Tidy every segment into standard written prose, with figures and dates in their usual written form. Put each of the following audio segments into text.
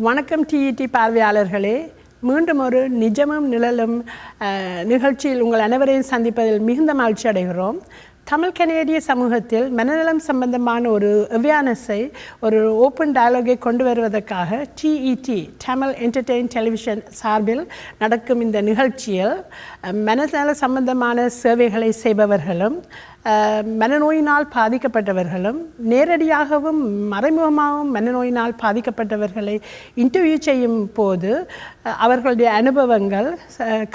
வணக்கம் டிஇடி பார்வையாளர்களே, மீண்டும் ஒரு நிஜமும் நிழலும் நிகழ்ச்சியில் உங்கள் அனைவரையும் சந்திப்பதில் மிகுந்த மகிழ்ச்சி அடைகிறோம். தமிழ் கனேடிய சமூகத்தில் மனநலம் சம்பந்தமான ஒரு அவேர்னஸை, ஒரு ஓப்பன் டயலாகை கொண்டு வருவதற்காக டிஇடி தமிழ் என்டர்டெயின் டெலிவிஷன் சார்பில் நடக்கும் இந்த நிகழ்ச்சியில் மனநல சம்பந்தமான சேவைகளை செய்பவர்களும் மனநோயினால் பாதிக்கப்பட்டவர்களும் நேரடியாகவும் மறைமுகமாகவும் மனநோயினால் பாதிக்கப்பட்டவர்களை இன்டர்வியூ செய்யும் போது அவர்களுடைய அனுபவங்கள்,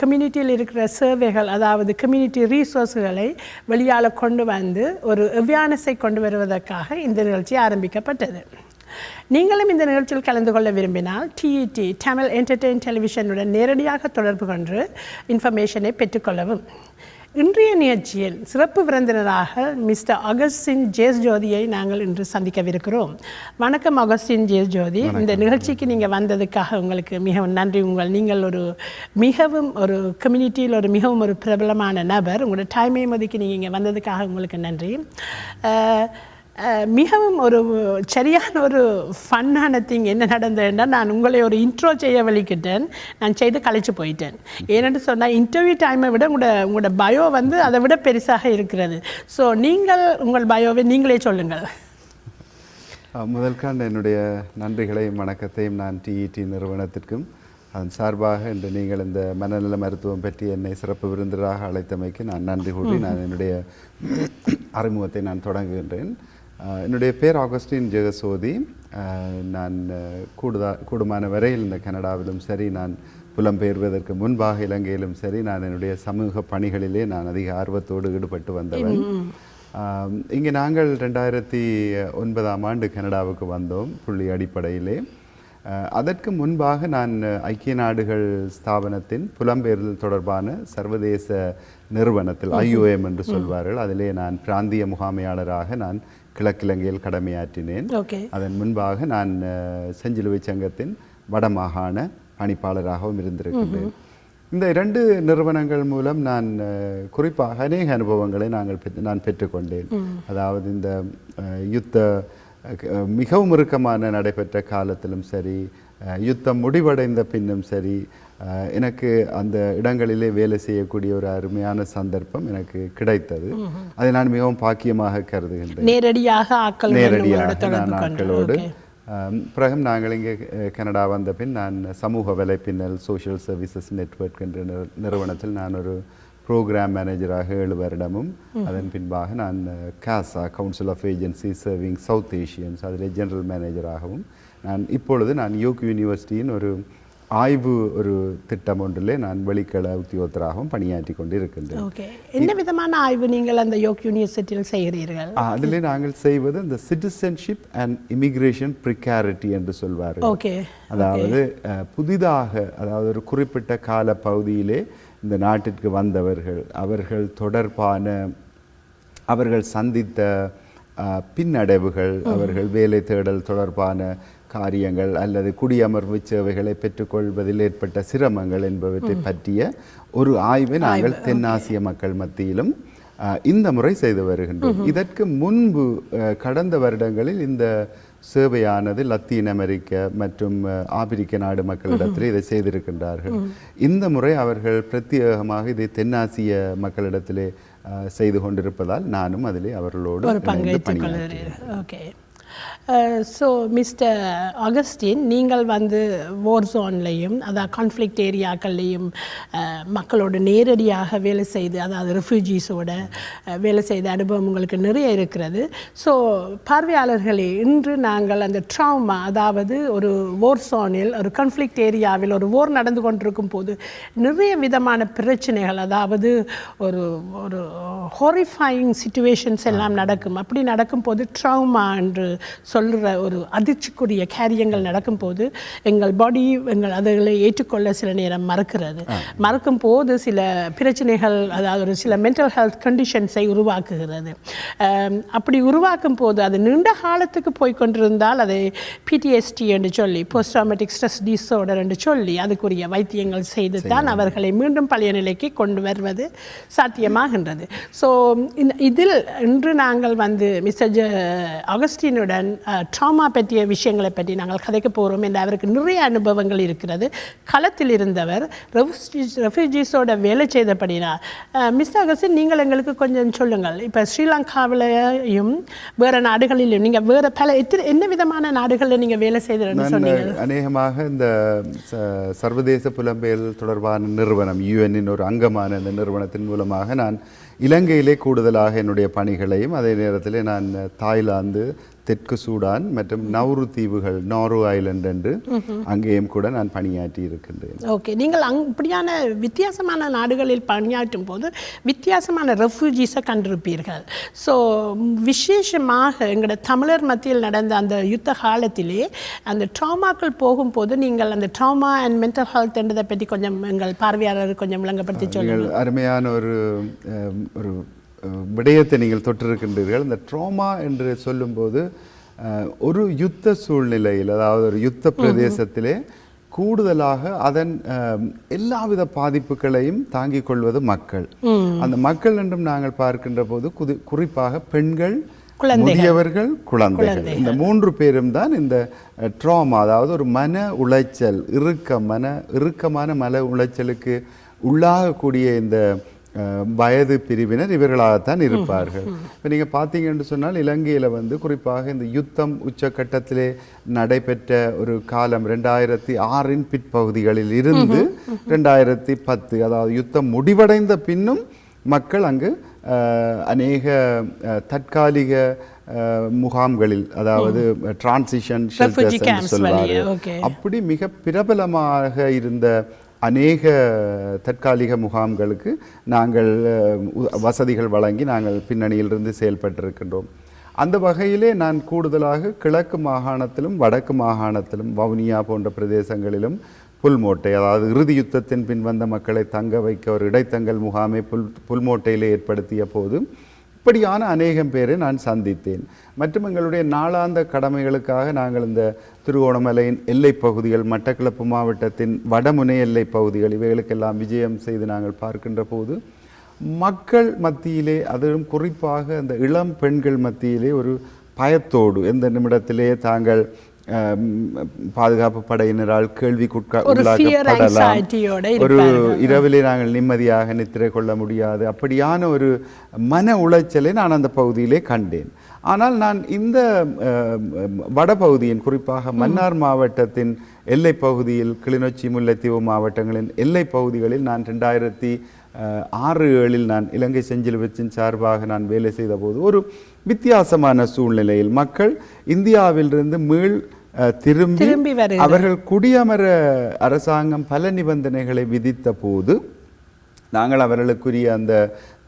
கம்யூனிட்டியில் இருக்கிற சேவைகள், அதாவது கம்யூனிட்டி ரீசோர்ஸ்களை வெளியால் கொண்டு வந்து ஒரு அவேர்னஸை கொண்டு வருவதற்காக இந்த நிகழ்ச்சி ஆரம்பிக்கப்பட்டது. நீங்களும் இந்த நிகழ்ச்சியில் கலந்து கொள்ள விரும்பினால் டிஇடி தமிழ் என்டர்டெயின் டெலிவிஷனுடன் நேரடியாக தொடர்பு கொண்டு இன்ஃபர்மேஷனை பெற்றுக்கொள்ளவும். இன்றைய நிகழ்ச்சியில் சிறப்பு விருந்தினராக மிஸ்டர் அகஸ்டின் ஜேஸ் ஜோதியை நாங்கள் இன்று சந்திக்கவிருக்கிறோம். வணக்கம் அகஸ்டின் ஜேஸ் ஜோதி. இந்த நிகழ்ச்சிக்கு நீங்கள் வந்ததுக்காக உங்களுக்கு மிகவும் நன்றி. நீங்கள் ஒரு மிகவும் ஒரு கம்யூனிட்டியில் மிகவும் ஒரு பிரபலமான நபர். உங்களோட டைமையும் ஒதுக்கி நீங்கள் இங்கே வந்ததுக்காக உங்களுக்கு நன்றி. மிகவும் ஒரு சரியான ஒரு ஃபன்னான திங் என்ன நடந்ததுன்னா, நான் உங்களை ஒரு இன்ட்ரோ செய்ய வலிக்கிட்டேன், நான் செய்து கழிச்சு போயிட்டேன். ஏன்னு சொன்னால் இன்டர்வியூ டைமை விட உங்களோட பயோ அதை விட பெருசாக இருக்கிறது. ஸோ நீங்கள் உங்கள் பயோவை நீங்களே சொல்லுங்கள். முதல்காண்ட என்னுடைய நன்றிகளையும் வணக்கத்தையும் நான் டிஇடி நிறுவனத்திற்கும் அதன் சார்பாக இன்று நீங்கள் இந்த மனநல மருத்துவம் பற்றி என்னை சிறப்பு விருந்தினராக அழைத்தமைக்கு நான் நன்றி கூறி நான் என்னுடைய அறிமுகத்தை நான் தொடங்குகின்றேன். என்னுடைய பேர் ஆகஸ்டின் ஜெகசோதி. நான் கூடுமான வரையில் இந்த கனடாவிலும் சரி, நான் புலம்பெயர்வதற்கு முன்பாக இலங்கையிலும் சரி, நான் என்னுடைய சமூக பணிகளிலே நான் அதிக ஆர்வத்தோடு ஈடுபட்டு வந்தவன். இங்கே நாங்கள் 2009ஆம் ஆண்டு கனடாவுக்கு வந்தோம் புள்ளி அடிப்படையிலே. அதற்கு முன்பாக நான் ஐக்கிய நாடுகள் ஸ்தாபனத்தின் புலம்பெயர்தல் தொடர்பான சர்வதேச நிறுவனத்தில் IOM என்று சொல்வார்கள், அதிலே நான் பிராந்திய முகாமையாளராக நான் கிழக்கிலங்கையில் கடமையாற்றினேன். அதன் முன்பாக நான் செஞ்சிலுவை சங்கத்தின் வடமாகாண பணிப்பாளராகவும் இருந்திருக்கின்றேன். இந்த 2 நிறுவனங்கள் மூலம் நான் குறிப்பாக அநேக அனுபவங்களை நான் பெற்றுக்கொண்டேன். அதாவது இந்த மிகவும் இறுக்கமான நடைபெற்ற காலத்திலும் சரி, யுத்தம் முடிவடைந்த பின்னும் சரி, எனக்கு அந்த இடங்களிலே வேலை செய்யக்கூடிய ஒரு அருமையான சந்தர்ப்பம் எனக்கு கிடைத்தது. அதை நான் மிகவும் பாக்கியமாக கருதுகின்றேன். நேரடியாக நான் ஆட்களோடு பிறகு நாங்கள் இங்கே கனடா வந்த பின் நான் சமூக வலைப்பின்னல் சோஷியல் சர்வீசஸ் நெட்வொர்க் என்ற நிறுவனத்தில் நான் ஒரு ப்ரோக்ராம் மேனேஜராக 7 வருடமும், அதன் பின்பாக நான் CASSA council of agency serving South Asians அதில் ஜெனரல் மேனேஜராகவும், இப்பொழுது நான் யோக் யூனிவர்சிட்டியின் ஒரு திட்டம் ஒன்றிலே நான் வெளிக்கள உத்தியோகத்தராகவும் பணியாற்றி கொண்டு இருக்கின்றேன். என்ன விதமான ஆய்வு நீங்கள் அந்த யோக் யூனிவர்சிட்டியில் செய்கிறீர்கள்? அதிலே நாங்கள் செய்வது இந்த சிட்டிசன்ஷிப் அண்ட் இமிகிரேஷன் ப்ரிகாரிட்டி என்று சொல்வார்கள். அதாவது புதிதாக, அதாவது ஒரு குறிப்பிட்ட கால பகுதியிலே இந்த நாட்டிற்கு வந்தவர்கள், அவர்கள் தொடர்பான அவர்கள் சந்தித்த பின்னடைவுகள், அவர்கள் வேலை தேடல் தொடர்பான காரியங்கள் அல்லது குடியமர்வு சேவைகளை பெற்றுக்கொள்வதில் ஏற்பட்ட சிரமங்கள் என்பவற்றை பற்றிய ஒரு ஆய்வை நாங்கள் தென்னாசிய மக்கள் மத்தியிலும் இந்த முறை செய்து வருகின்றோம். இதற்கு முன்பு கடந்த வருடங்களில் இந்த சேவையானது லத்தீன் அமெரிக்க மற்றும் ஆப்பிரிக்க நாடு மக்களிடத்தில் இதை செய்திருக்கின்றார்கள். இந்த முறை அவர்கள் பிரத்யேகமாக இதை தென்னாசிய மக்களிடத்திலே செய்து கொண்டிருப்பதால் நானும் அதிலே அவர்களோடு பணியாற்றுகிறேன். ஸோ மிஸ்டர் அகஸ்டின், நீங்கள் வார் ஜோன்லையும் அதாவது கான்ஃப்ளிக்ட் ஏரியாக்கள்லேயும் மக்களோட நேரடியாக வேலை செய்து, அதாவது ரெஃப்யூஜிஸோட வேலை செய்த அனுபவம் உங்களுக்கு நிறைய இருக்கிறது. ஸோ பார்வையாளர்களே, இன்று நாங்கள் அந்த ட்ராமா, அதாவது ஒரு வார் ஜோனில், ஒரு கான்ஃப்ளிக்ட் ஏரியாவில் ஒரு வார் நடந்து கொண்டிருக்கும் போது நிறைய விதமான பிரச்சனைகள், அதாவது ஒரு ஒரு ஹாரிஃபையிங் சிச்சுவேஷன்ஸ் எல்லாம் நடக்கும். அப்படி நடக்கும்போது ட்ராமா என்று சொல்கிற ஒரு அதிர்ச்சிக்குரிய காரியங்கள் நடக்கும்போது எங்கள் பாடி அதுகளை ஏற்றுக்கொள்ள சில நேரம் மறக்கும் போது சில பிரச்சனைகள், அதாவது ஒரு சில மென்டல் ஹெல்த் கண்டிஷன்ஸை உருவாக்குகிறது. அப்படி உருவாக்கும் போது அது நீண்ட காலத்துக்கு போய்கொண்டிருந்தால் அதை PTSD என்று சொல்லி, போஸ்ட் ட்ராமேட்டிக் ஸ்ட்ரெஸ் டிஸார்டர் என்று சொல்லி அதுக்குரிய வைத்தியங்கள் செய்து தான் அவர்களை மீண்டும் பழைய நிலைக்கு கொண்டு வருவது சாத்தியமாகின்றது. ஸோ இதில் இன்று நாங்கள் மிஸ்டர் அகஸ்டினுடன் ட்ராமா பற்றிய விஷயங்களை பற்றி நாங்கள் கதைக்க போகிறோம் என்று அவருக்கு நிறைய அனுபவங்கள் இருக்கிறது. களத்தில் இருந்தவர், ரெஃப்யூஜிஸோட வேலை செய்தபடினார். மிஸ் அகஸ்டின், நீங்கள் எங்களுக்கு கொஞ்சம் சொல்லுங்கள். இப்போ ஸ்ரீலங்காவிலையும் வேறு நாடுகளிலும் நீங்கள் வேறு என்ன விதமான நாடுகளில் நீங்கள் வேலை செய்தீங்கன்னு சொன்னீங்க? அநேகமாக இந்த சர்வதேச புலம்பெயர் தொடர்பான நிறுவனம் யுஎன்னின் ஒரு அங்கமான இந்த நிறுவனத்தின் மூலமாக நான் இலங்கையிலே கூடுதலாக என்னுடைய பணிகளையும், அதே நேரத்தில் நான் தாய்லாந்து, தெற்கு சூடான் மற்றும் நவ்ரு தீவுகள், நார்வே ஐலண்ட் என்று அங்கேயும் கூட நான் பணியாற்றி இருக்கின்றேன். ஓகே, நீங்கள் இப்படியான வித்தியாசமான நாடுகளில் பணியாற்றும் போது வித்தியாசமான ரெஃப்யூஜிஸை கண்டிருப்பீர்கள். ஸோ விசேஷமாக எங்களோட தமிழர் மத்தியில் நடந்த அந்த யுத்த காலத்திலே அந்த ட்ராமாக்கள் போகும்போது நீங்கள் அந்த ட்ராமா அண்ட் மென்டல் ஹெல்த் என்றதை பற்றி கொஞ்சம் எங்கள் பார்வையாளர் கொஞ்சம் விளங்கப்படுத்தி சொல்லுங்கள். அருமையான ஒரு விடயத்தை நீங்கள் தொட்டிருக்கின்றீர்கள். இந்த ட்ராமா என்று சொல்லும்போது ஒரு யுத்த சூழ்நிலையில், அதாவது ஒரு யுத்த பிரதேசத்திலே கூடுதலாக அதன் எல்லாவித பாதிப்புகளையும் தாங்கிக் கொள்வது மக்கள். அந்த மக்கள் என்றும் நாங்கள் பார்க்கின்ற போது குறிப்பாக பெண்கள், முதியவர்கள், குழந்தைகள், இந்த 3 பேரும் தான் இந்த ட்ராமா, அதாவது ஒரு மன உளைச்சல், இறுக்கமான மன உளைச்சலுக்கு உள்ளாகக்கூடிய இந்த வயது பிரிவினர் இவர்களாகத்தான் இருப்பார்கள். இப்போ நீங்கள் பார்த்தீங்கன்னு சொன்னால் இலங்கையில் குறிப்பாக இந்த யுத்தம் உச்சக்கட்டத்திலே நடைபெற்ற ஒரு காலம் 2006 பிற்பகுதிகளில் இருந்து 2010, அதாவது யுத்தம் முடிவடைந்த பின்னும் மக்கள் அங்கு அநேக தற்காலிக முகாம்களில், அதாவது டிரான்சிஷன் ஷெல்டர்ஸ் என்று சொல்வார்கள், அப்படி மிக பிரபலமாக இருந்த அநேக தற்காலிக முகாம்களுக்கு நாங்கள் வசதிகள் வழங்கி நாங்கள் பின்னணியிலிருந்து செயல்பட்டிருக்கின்றோம். அந்த வகையிலே நான் கூடுதலாக கிழக்கு மாகாணத்திலும் வடக்கு மாகாணத்திலும் வவுனியா போன்ற பிரதேசங்களிலும் புல்மோட்டை, அதாவது இறுதி யுத்தத்தின் பின் வந்த மக்களை தங்க வைக்க ஒரு இடைத்தங்கல் முகாமை புல்மோட்டையிலே ஏற்படுத்திய போது இப்படியான அநேகம் பேரை நான் சந்தித்தேன். மற்றும் எங்களுடைய நாளாந்த கடமைகளுக்காக நாங்கள் இந்த திருகோணமலையின் எல்லைப் பகுதிகள், மட்டக்களப்பு மாவட்டத்தின் வடமுனை எல்லைப் பகுதிகள், இவைகளுக்கெல்லாம் விஜயம் செய்து நாங்கள் பார்க்கின்ற போது மக்கள் மத்தியிலே, அதுவும் குறிப்பாக அந்த இளம் பெண்கள் மத்தியிலே ஒரு பயத்தோடு எந்த நிமிடத்திலே தாங்கள் பாதுகாப்பு படையினரால் கேள்விக்குட்படலாம், ஒரு இரவிலே நாங்கள் நிம்மதியாக நித்திரை கொள்ள முடியாது, அப்படியான ஒரு மன உளைச்சலை நான் அந்த பகுதியிலே கண்டேன். ஆனால் நான் இந்த வடபகுதியின், குறிப்பாக மன்னார் மாவட்டத்தின் எல்லை பகுதியில், கிளிநொச்சி, முல்லைத்தீவு மாவட்டங்களின் எல்லை பகுதிகளில் நான் 2006-7 நான் இலங்கை செஞ்சிலுவைச்சின் சார்பாக நான் வேலை செய்த போது ஒரு வித்தியாசமான சூழ்நிலையில் மக்கள் இந்தியாவிலிருந்து திரும்பி அவர்கள் குடியமர அரசாங்கம் பல நிபந்தனைகளை விதித்த போது நாங்கள் அவர்களுக்குரிய அந்த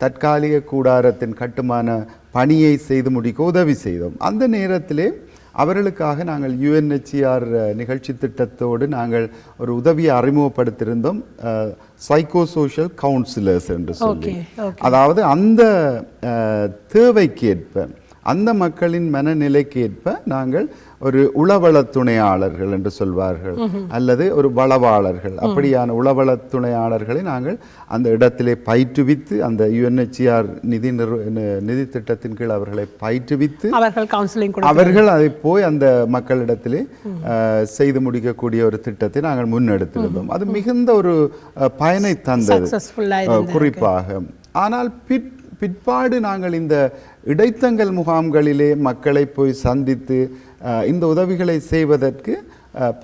தற்காலிக கூடாரத்தின் கட்டுமான பணியை செய்து முடிக்க உதவி செய்தோம். அந்த நேரத்திலே அவர்களுக்காக நாங்கள் UNHCR நிகழ்ச்சி திட்டத்தோடு நாங்கள் ஒரு உதவியை அறிமுகப்படுத்தியிருந்தோம், சைக்கோ சோஷியல் கவுன்சிலர்ஸ் என்று சொல்லி. அதாவது அந்த தேவைக்கேற்ப, அந்த மக்களின் மனநிலைக்கேற்ப நாங்கள் ஒரு உளவள துணையாளர்கள் என்று சொல்வார்கள், அல்லது ஒரு வளவாளர்கள், அப்படியான உளவள துணையாளர்களை நாங்கள் அந்த இடத்திலே பயிற்றுவித்து, அந்த UNHCR நிதி திட்டத்தின் கீழ் அவர்களை பயிற்றுவித்து அவர்கள் அதை போய் அந்த மக்களிடத்திலே செய்து முடிக்கக்கூடிய ஒரு திட்டத்தை நாங்கள் முன்னெடுத்திருந்தோம். அது மிகுந்த ஒரு பயனை தந்தது குறிப்பாக. ஆனால் பிற்பாடு நாங்கள் இந்த இடைத்தங்கல் முகாம்களிலே மக்களை போய் சந்தித்து இந்த உதவிகளை செய்வதற்கு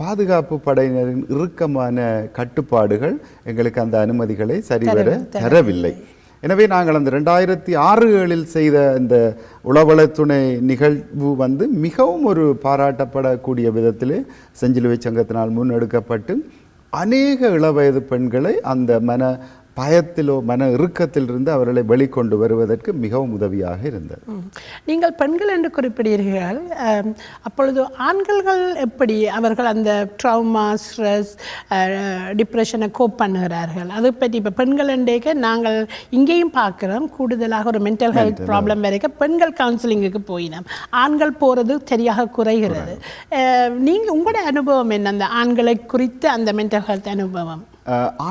பாதுகாப்பு படையினரின் இறுக்கமான கட்டுப்பாடுகள் எங்களுக்கு அந்த அனுமதிகளை சரிவர தரவில்லை. எனவே நாங்கள் அந்த 2006-7 செய்த இந்த உளவளத்துணை நிகழ்வு மிகவும் ஒரு பாராட்டப்படக்கூடிய விதத்திலே செஞ்சிலுவை சங்கத்தினால் முன்னெடுக்கப்பட்டு அநேக இளவயது பெண்களை அந்த மன பயத்திலோ மன இறுக்கத்திலிருந்து அவர்களை வெளிக்கொண்டு வருவதற்கு மிகவும் உதவியாக இருந்தது. நீங்கள் பெண்கள் என்று குறிப்பிடுகிறீர்கள், அப்பொழுது ஆண்கள் எப்படி அவர்கள் அந்த ட்ராமா, ஸ்ட்ரெஸ், டிப்ரெஷனை கோப் பண்ணுகிறார்கள்? அதை பற்றி இப்போ பெண்கள் என்றேக்க நாங்கள் இங்கேயும் பார்க்குறோம், கூடுதலாக ஒரு மென்டல் ஹெல்த் ப்ராப்ளம் வரைக்கும் பெண்கள் கவுன்சிலிங்குக்கு போயினோம், ஆண்கள் போகிறது சரியாக குறைகிறது. நீங்கள் உங்களோட அனுபவம் என்ன, அந்த ஆண்களை குறித்து அந்த மென்டல் ஹெல்த் அனுபவம்?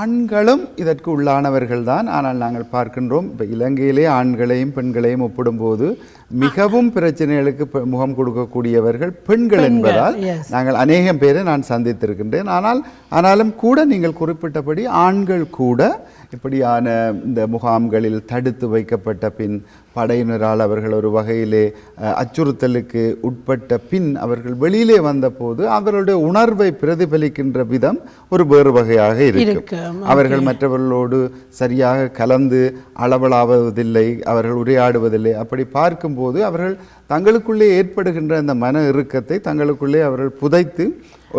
ஆண்களும் இதற்கு உள்ளானவர்கள் தான். ஆனால் நாங்கள் பார்க்கின்றோம் இப்போ இலங்கையிலே ஆண்களையும் பெண்களையும் ஒப்பிடும்போது மிகவும் பிரச்சனைகளுக்கு முகம் கொடுக்கக்கூடியவர்கள் பெண்கள் என்பதால் நாங்கள் அநேகம் பேரை நான் சந்தித்திருக்கின்றேன். ஆனாலும் கூட நீங்கள் குறிப்பிட்டபடி ஆண்கள் கூட இப்படியான இந்த முகாம்களில் தடுத்து வைக்கப்பட்ட பின் படையினரால் அவர்கள் ஒரு வகையிலே அச்சுறுத்தலுக்கு உட்பட்ட பின் அவர்கள் வெளியிலே வந்தபோது அவர்களுடைய உணர்வை பிரதிபலிக்கின்ற விதம் ஒரு வேறு வகையாக இருக்கும். அவர்கள் மற்றவர்களோடு சரியாக கலந்து அளவலாவதில்லை, அவர்கள் உரையாடுவதில்லை. அப்படி பார்க்கும்போது அவர்கள் தங்களுக்குள்ளே ஏற்படுகின்ற அந்த மன இறுக்கத்தை தங்களுக்குள்ளே அவர்கள் புதைத்து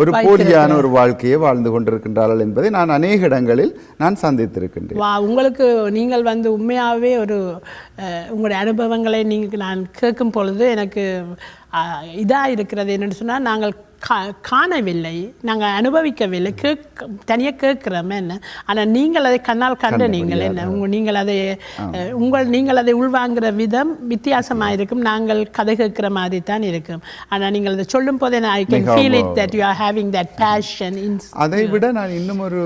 ஒரு போலியான ஒரு வாழ்க்கையை வாழ்ந்து கொண்டிருக்கின்றார்கள் என்பதை நான் அநேக இடங்களில் நான் சந்தித்திருக்கின்றேன். உங்களுக்கு நீங்கள் உண்மையாகவே ஒரு உங்களுடைய அனுபவங்களை நான் கேட்கும் பொழுது எனக்கு இதாக இருக்கிறது என்னென்னு சொன்னால், நாங்கள் காணவில்லை, நாங்கள் அனுபவிக்கவில்லை, தனியாக கேட்குறோம் என்ன. ஆனால் நீங்கள் அதை கண்ணால் கண்ட நீங்கள் என்ன நீங்கள் அதை உள்வாங்குகிற விதம் வித்தியாசமாக இருக்கும். நாங்கள் கதை கேட்குற மாதிரி தான் இருக்கும். ஆனால் நீங்கள் அதை சொல்லும் போதே I can feel it that you are having that fashion. அதை விட நான் இன்னும் ஒரு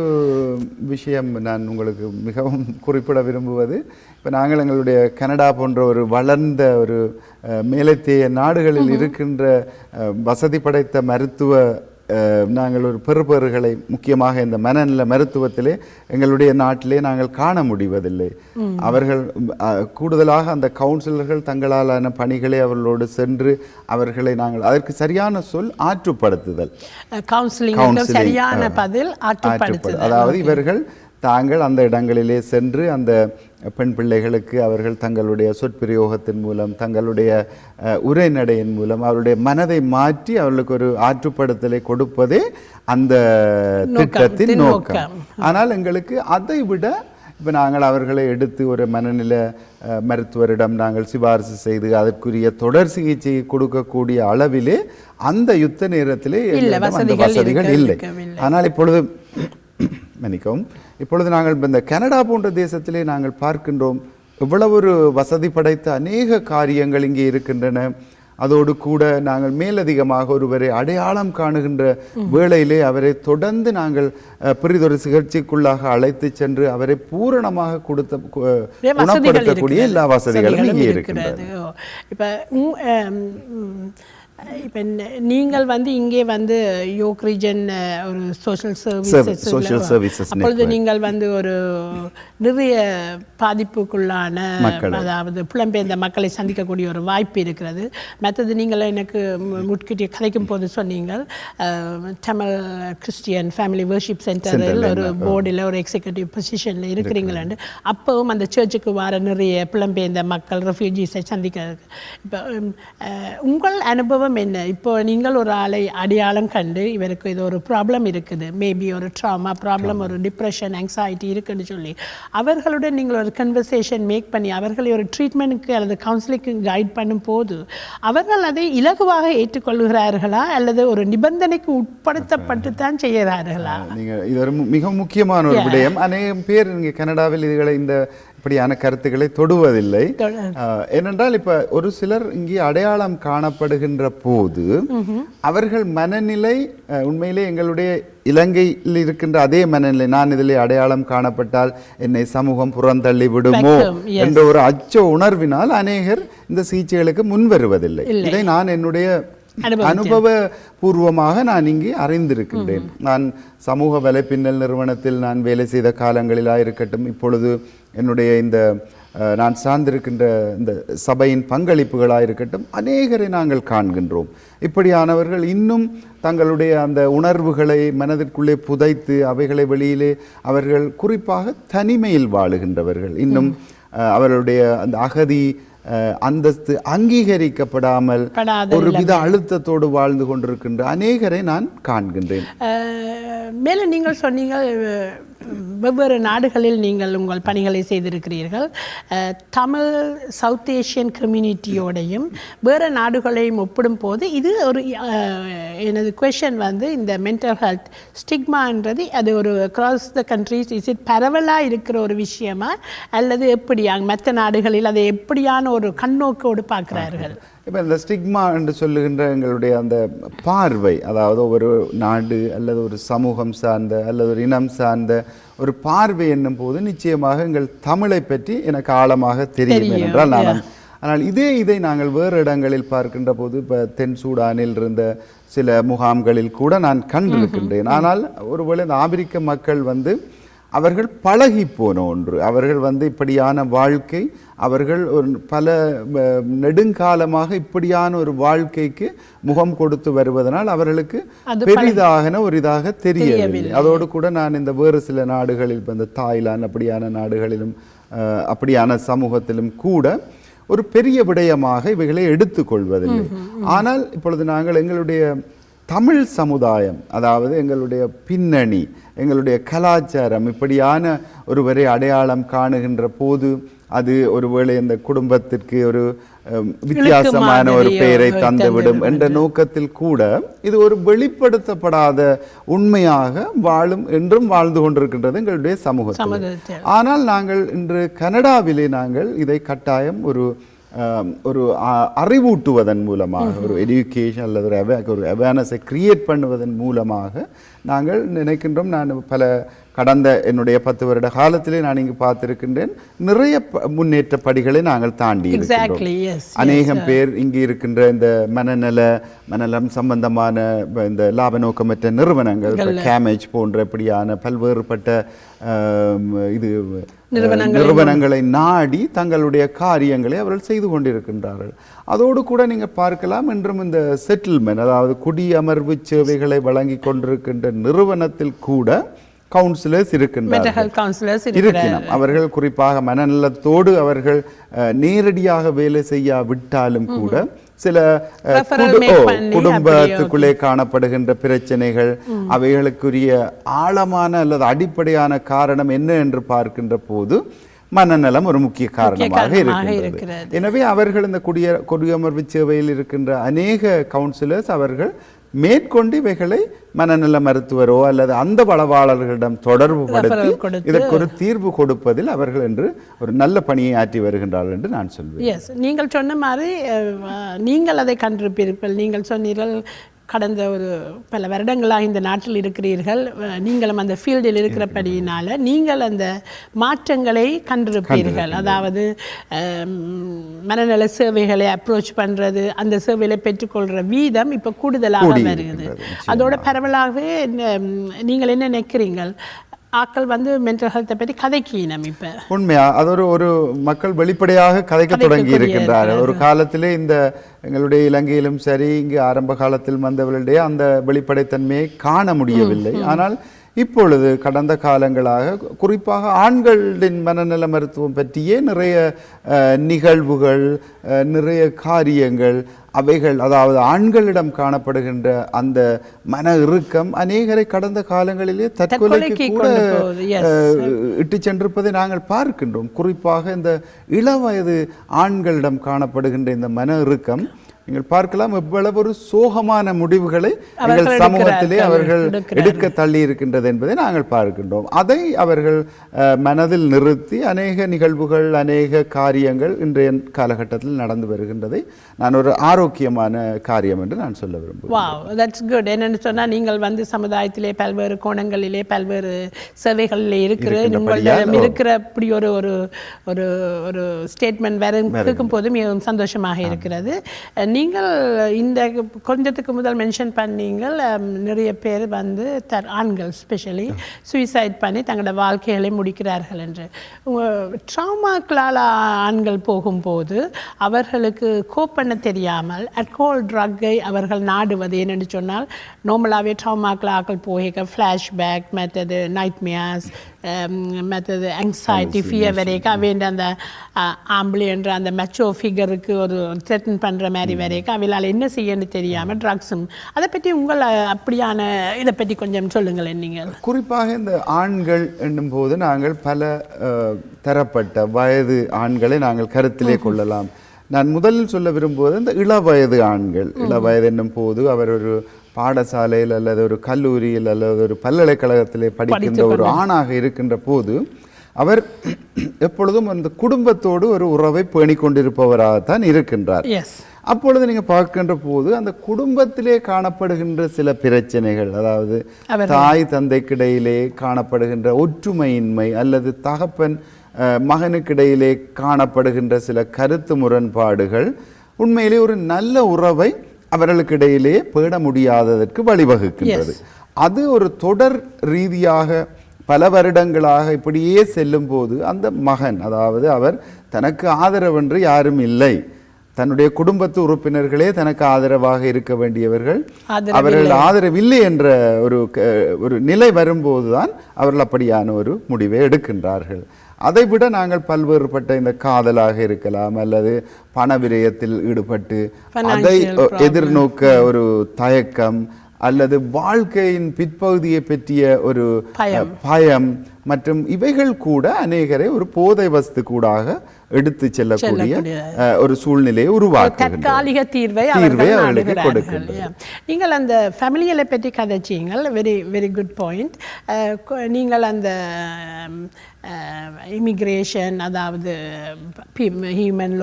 விஷயம் நான் உங்களுக்கு மிகவும் குறிப்பிட விரும்புவது, இப்போ நாங்கள் எங்களுடைய கனடா போன்ற ஒரு வளர்ந்த ஒரு மேலத்திய நாடுகளில் இருக்கின்ற வசதி படைத்த மருத்துவ நாங்கள் ஒரு பெறுபேறுகளை முக்கியமாக இந்த மனநல மருத்துவத்திலே எங்களுடைய நாட்டிலே நாங்கள் காண முடிவதில்லை. அவர்கள் கூடுதலாக அந்த கவுன்சிலர்கள் தங்களாலான பணிகளை அவர்களோடு சென்று அவர்களை நாங்கள் அதற்கு சரியான சொல் ஆற்றுப்படுத்துதல், அதாவது இவர்கள் தாங்கள் அந்த இடங்களிலே சென்று அந்த பெண் பிள்ளைகளுக்கு அவர்கள் தங்களுடைய சொற்பிரயோகத்தின் மூலம் தங்களுடைய உரைநடையின் மூலம் அவருடைய மனதை மாற்றி அவர்களுக்கு ஒரு ஆற்றுப்படுத்தலை கொடுப்பதே அந்த திட்டத்தின் நோக்கம். ஆனால் எங்களுக்கு அதை விட இப்போ நாங்கள் அவர்களை எடுத்து ஒரு மனநில மருத்துவரிடம் நாங்கள் சிபாரிசு செய்து அதற்குரிய தொடர் சிகிச்சையை கொடுக்கக்கூடிய அளவிலே அந்த யுத்த நேரத்திலே அந்த வசதிகள் இல்லை. ஆனால் இப்பொழுது நாங்கள் இந்த கனடா போன்ற தேசத்திலே நாங்கள் பார்க்கின்றோம் இவ்வளவு ஒரு வசதி படைத்த அநேக காரியங்கள் இங்கே இருக்கின்றன. அதோடு கூட நாங்கள் மேலதிகமாக ஒருவரை அடையாளம் காணுகின்ற வேளையிலே அவரை தொடர்ந்து நாங்கள் பெரிதொரு சிகிச்சைக்குள்ளாக அழைத்து சென்று அவரை பூரணமாக குணப்படுத்தக்கூடிய எல்லா வசதிகளும் இங்கே இருக்கின்றன. இப்போ நீங்கள் இங்கே யோக் ரீஜன் ஒரு சோஷியல் சர்வீசஸ் அப்பொழுது நீங்கள் ஒரு நிறைய பாதிப்புக்குள்ளான அதாவது புலம்பெயர்ந்த மக்களை சந்திக்கக்கூடிய ஒரு வாய்ப்பு இருக்கிறது. மற்றது நீங்கள் எனக்கு முன்கூட்டிய கதைக்கும் போது சொன்னீங்கள் தமிழ் கிறிஸ்டியன் ஃபேமிலி வர்ஷிப் சென்டரில் ஒரு போர்டில் ஒரு எக்ஸிக்யூட்டிவ் பொசிஷனில் இருக்கிறீங்களாண்டு. அப்போவும் அந்த சர்ச்சுக்கு வர நிறைய புலம்பெயர்ந்த மக்கள் ரெஃப்யூஜிஸை சந்திக்கிறது. இப்போ உங்கள் அனுபவம் என்ன? இப்போ நீங்கள் ஒரு ஆளை அடையாளம் கண்டு இவருக்கு இது ஒரு ப்ராப்ளம் இருக்குது, மேபி ஒரு ட்ராமா ப்ராப்ளம், ஒரு டிப்ரெஷன், ஆங்ஸைட்டி இருக்குன்னு சொல்லி அவர்களுடன் நீங்கள் ஒரு கன்வர்சேஷன் மேக் பண்ணி அவர்களை ஒரு ட்ரீட்மெண்ட்டுக்கு அல்லது கவுன்சிலிங்க்கு கைட் பண்ணும் போது அவர்கள் அதை இலகுவாக ஏற்றுக்கொள்கிறார்களா அல்லது ஒரு நிபந்தனைக்கு உட்படுத்தப்பட்டு தான் செய்கிறார்களா? நீங்கள் இது ஒரு மிக முக்கியமான ஒரு விடயம். அநேகம் பேர் இங்கே கனடாவில் இதுகளை இந்த இப்படியான கருத்துக்களை தொடுவதில்லை. ஏனென்றால் இப்ப ஒரு சிலர் இங்கே அடையாளம் காணப்படுகின்ற போது அவர்கள் மனநிலை உண்மையிலே எங்களுடைய இலங்கையில் இருக்கின்ற அதே மனநிலை, நான் இதிலே அடையாளம் காணப்பட்டால் என்னை சமூகம் புறந்தள்ளி விடுமோ என்ற ஒரு அச்ச உணர்வினால் அநேகர் இந்த சிகிச்சைகளுக்கு முன்வருவதில்லை. இதை நான் என்னுடைய அனுபவ பூர்வமாக நான் இங்கே அறிந்திருக்கின்றேன். நான் சமூக வலைப்பின்னல் நிறுவனத்தில் நான் வேலை செய்த காலங்களிலாக இருக்கட்டும், இப்பொழுது என்னுடைய இந்த நான் சார்ந்திருக்கின்ற இந்த சபையின் பங்களிப்புகளாக இருக்கட்டும், அநேகரை நாங்கள் காண்கின்றோம். இப்படியானவர்கள் இன்னும் தங்களுடைய அந்த உணர்வுகளை மனதிற்குள்ளே புதைத்து அவைகளை வெளியிலே அவர்கள் குறிப்பாக தனிமையில் வாழுகின்றவர்கள், இன்னும் அவர்களுடைய அந்த அகதி அந்தஸ்து அங்கீகரிக்கப்படாமல் ஒரு வித அழுத்தத்தோடு வாழ்ந்து கொண்டிருக்கின்ற அநேகரை நான் காண்கின்றேன். மேலே நீங்கள் சொன்னீங்க வெவ்வேறு நாடுகளில் நீங்கள் உங்கள் பணிகளை செய்திருக்கிறீர்கள். தமிழ் சவுத் ஏஷியன் கம்யூனிட்டியோடையும் வேறு நாடுகளையும் ஒப்பிடும் போது இது ஒரு எனது குவெஷன் இந்த மென்டல் ஹெல்த் ஸ்டிக்மான்றது அது ஒரு across the countries is it பரவலாக இருக்கிற ஒரு விஷயமா அல்லது எப்படியா மற்ற நாடுகளில் அதை எப்படியான ஒரு கண்ணோக்கோடு பார்க்கிறார்கள்? இப்போ இந்த ஸ்டிக்மா என்று சொல்லுகின்ற எங்களுடைய அந்த பார்வை, அதாவது ஒரு நாடு அல்லது ஒரு சமூகம் சார்ந்த அல்லது ஒரு இனம் சார்ந்த ஒரு பார்வை என்னும் போது நிச்சயமாக எங்கள் தமிழை பற்றி எனக்கு ஆழமாக தெரியும் என்றால் நான். ஆனால் இதை நாங்கள் வேறு இடங்களில் பார்க்கின்ற போது இப்போ தென் சூடானில் இருந்த சில முகாம்களில் கூட நான் கண்டிருக்கின்றேன். ஆனால் ஒருவேளை இந்த ஆப்பிரிக்க மக்கள் அவர்கள் பழகி போன ஒன்று, அவர்கள் இப்படியான வாழ்க்கை, அவர்கள் ஒரு பல நெடுங்காலமாக இப்படியான ஒரு வாழ்க்கைக்கு முகம் கொடுத்து வருவதனால் அவர்களுக்கு பெரிதாகன ஒரு இதாக தெரியவில்லை. அதோடு கூட நான் இந்த வேறு சில நாடுகளில் இந்த தாய்லாந்து அப்படியான நாடுகளிலும் அப்படியான சமூகத்திலும் கூட ஒரு பெரிய விடயமாக இவைகளை எடுத்துக்கொள்வதில்லை. ஆனால் இப்பொழுது நாங்கள் எங்களுடைய தமிழ் சமுதாயம், அதாவது எங்களுடைய பின்னணி, எங்களுடைய கலாச்சாரம் இப்படியான ஒருவரை அடையாளம் காணுகின்ற போது அது ஒருவேளை இந்த குடும்பத்திற்கு ஒரு வித்தியாசமான ஒரு பெயரை தந்துவிடும் என்ற நோக்கத்தில் கூட இது ஒரு வெளிப்படுத்தப்படாத உண்மையாக என்றும் வாழ்ந்து கொண்டிருக்கின்றது எங்களுடைய சமூகத்தில். ஆனால் நாங்கள் இன்று கனடாவிலே நாங்கள் இதை கட்டாயம் ஒரு அறிவூட்டுவதன் மூலமாக, ஒரு எஜுகேஷன் அல்லது ஒரு அவேர்னஸை கிரியேட் பண்ணுவதன் மூலமாக நாங்கள் நினைக்கின்றோம். நான் பல கடந்த என்னுடைய 10 வருட காலத்திலே நான் இங்கு பார்த்திருக்கின்றேன், நிறைய முன்னேற்ற படிகளை நாங்கள் தாண்டி அநேகம் பேர் இங்கு இருக்கின்ற இந்த மனநலம் சம்பந்தமான இந்த லாப நோக்கமற்ற நிறுவனங்கள், கேமேஜ் போன்ற இப்படியான பல்வேறுபட்ட நிறுவனங்களை நாடி தங்களுடைய காரியங்களை அவர்கள் செய்து கொண்டிருக்கின்றார்கள். அதோடு கூட நீங்கள் பார்க்கலாம், இன்றும் இந்த செட்டில்மெண்ட், அதாவது குடியமர்வு சேவைகளை வழங்கி கொண்டிருக்கின்ற நிறுவனத்தில் கூட கவுன்சிலர்ஸ் இருக்கின்றனர். அவர்கள் குறிப்பாக மனநலத்தோடு அவர்கள் நேரடியாக வேலை செய்யாவிட்டாலும் கூட சில குடும்பத்துக்குள்ளே காணப்படுகின்ற பிரச்சனைகள், அவைகளுக்குரிய ஆழமான அல்லது அடிப்படையான காரணம் என்ன என்று பார்க்கின்ற போது மனநலம் ஒரு முக்கிய காரணமாக இருக்கிறது. எனவே அவர்கள் இந்த குடியமர்வு சேவையில் இருக்கின்ற அநேக கவுன்சிலர்ஸ் அவர்கள் மேற்கொண்டு இவைகளை மனநல மருத்துவரோ அல்லது அந்த வளவாளர்களிடம் தொடர்பு படுத்தி இதற்கு ஒரு தீர்வு கொடுப்பதில் அவர்கள் என்று ஒரு நல்ல பணியை ஆற்றி வருகின்றார்கள் என்று நான் சொல்வேன். நீங்கள் சொன்ன மாதிரி நீங்கள் அதை கண்டிருப்பீர்கள். நீங்கள் சொன்னீர்கள் கடந்த ஒரு பல வருடங்களாக இந்த நாட்டில் இருக்கிறீர்கள், நீங்களும் அந்த ஃபீல்டில் இருக்கிறபடியினால நீங்கள் அந்த மாற்றங்களை கண்டிருப்பீர்கள். அதாவது மனநல சேவைகளை அப்ரோச் பண்ணுறது, அந்த சேவைகளை பெற்றுக்கொள்கிற வீதம் இப்போ கூடுதலாக வருகிறது. அதோட பரவலாகவே நீங்கள் என்ன நினைக்கிறீங்கள்? ஆக்கள் மென்டல் ஹெல்த்தை பற்றி கதைக்கணும். இப்போ உண்மையா அது ஒரு மக்கள் வெளிப்படையாக கதைக்க தொடங்கி இருக்கின்றார்கள். ஒரு காலத்திலே இந்த எங்களுடைய இலங்கையிலும் சரி, இங்கு ஆரம்ப காலத்தில் வந்தவர்களுடைய அந்த வெளிப்படைத்தன்மையை காண முடியவில்லை. ஆனால் இப்பொழுது கடந்த காலங்களாக குறிப்பாக ஆண்களின் மனநல மருத்துவம் பற்றியே நிறைய நிகழ்வுகள், நிறைய காரியங்கள், அவைகள் அதாவது ஆண்களிடம் காணப்படுகின்ற அந்த மன இறுக்கம் அநேகரை கடந்த காலங்களிலே தற்கொலைக்கு கூட இட்டு சென்றிருப்பதை நாங்கள் பார்க்கின்றோம். குறிப்பாக இந்த இளவயது ஆண்களிடம் காணப்படுகின்ற இந்த மன இறுக்கம் நீங்கள் பார்க்கலாம் எவ்வளவு ஒரு சோகமான முடிவுகளை எங்கள் சமூகத்திலே அவர்கள் எடுக்க தள்ளி இருக்கின்றது என்பதை நாங்கள் பார்க்கின்றோம். அதை அவர்கள் மனதில் நிறுத்தி அநேக நிகழ்வுகள், அநேக காரியங்கள் இன்றைய காலகட்டத்தில் நடந்து வருகின்றதை நான் ஒரு ஆரோக்கியமான காரியம் என்று நான் சொல்ல விரும்புகிறேன். Wow, that's good. என்னென்னு சொன்னால் நீங்கள் சமுதாயத்திலே பல்வேறு கோணங்களிலே பல்வேறு சேவைகளிலே உங்களிடம் இருக்கிற அப்படி ஒரு ஒரு ஒரு ஸ்டேட்மெண்ட் வேறு இருக்கும் போது மிகவும் சந்தோஷமாக இருக்கிறது. நீங்கள் இந்த கொஞ்சத்துக்கு முதல் மென்ஷன் பண்ணீங்கள், நிறைய பேர் ஆண்கள் ஸ்பெஷலி சூசைட் பண்ணி தங்களோட வாழ்க்கைகளை முடிக்கிறார்கள் என்று. ட்ராமாக்களால் ஆண்கள் போகும்போது அவர்களுக்கு கோப் பண்ண தெரியாமல் அல்கோஹால் ட்ரக்கை அவர்கள் நாடுவது. என்னென்னு சொன்னால் நார்மலாகவே ட்ராமாக்கில் ஆக்கள் போக ஃப்ளாஷ்பேக், மற்றது நைட்மியாஸ், மற்றது ஆங்ஸைட்டி, ஃபியர் வரைக்கும் அவேண்ட அந்த ஆம்பிளி என்ற அந்த மெச்சோ ஃபிகருக்கு ஒரு த்ரெட்டன் பண்ணுற மாதிரி வரைக்கும் அவையால் என்ன செய்யணும்னு தெரியாமல் ட்ரக்ஸும். அதை பற்றி உங்கள் அப்படியான இதை பற்றி கொஞ்சம் சொல்லுங்கள். நீங்கள் குறிப்பாக இந்த ஆண்கள் என்னும் போது நாங்கள் பல தரப்பட்ட வயது ஆண்களை நாங்கள் கருத்திலே கொள்ளலாம். நான் முதலில் சொல்ல விரும்புவது இந்த இளவயது ஆண்கள். இளவயது என்னும் போது அவர் ஒரு பாடசாலையில் அல்லது ஒரு கல்லூரியில் அல்லது ஒரு பல்கலைக்கழகத்திலே படிக்கின்ற ஒரு ஆணாக இருக்கின்ற போது அவர் எப்பொழுதும் அந்த குடும்பத்தோடு ஒரு உறவை பேணிக் கொண்டிருப்பவராகத்தான் இருக்கின்றார். அப்பொழுது நீங்கள் பார்க்கின்ற போது அந்த குடும்பத்திலே காணப்படுகின்ற சில பிரச்சனைகள், அதாவது தாய் தந்தைக்கிடையிலே காணப்படுகின்ற ஒற்றுமையின்மை அல்லது தகப்பன் மகனுக்கிடையிலே காணப்படுகின்ற சில கருத்து முரண்பாடுகள் உண்மையிலே ஒரு நல்ல உறவை அவர்களுக்கிடையிலே பேண முடியாததற்கு வழிவகுக்கின்றது. அது ஒரு தொடர் ரீதியாக பல வருடங்களாக இப்படியே செல்லும் போது அந்த மகன், அதாவது அவர் தனக்கு ஆதரவென்று யாரும் இல்லை, தன்னுடைய குடும்பத்து உறுப்பினர்களே தனக்கு ஆதரவாக இருக்க வேண்டியவர்கள் அவர்கள் ஆதரவில்லை என்ற ஒரு நிலை வரும்போதுதான் அவர்கள் அப்படியான ஒரு முடிவை எடுக்கின்றார்கள். அதைவிட நாங்கள் பல்வேறுபட்ட இந்த காதலாக இருக்கலாம் அல்லது பண விரயத்தில் ஈடுபட்டு அதை எதிர்நோக்க ஒரு தயக்கம் அல்லது வாழ்க்கையின் பிற்பகுதியை பற்றிய ஒரு பயம் மற்றும் இவைகள் கூட அநேகரை ஒரு போதை வஸ்து கூடாக எடுத்து செல்லக்கூடிய ஒரு சூழ்நிலையை தற்காலிக தீர்வை அவர்களுக்கு கொடுக்கின்றனர். நீங்கள் அந்த ஃபேமிலியை பற்றி கதைச்சிங்கள், வெரி வெரி குட் பாயிண்ட். நீங்கள் அந்த இமிக்ரேஷன், அதாவது ஹியூமன்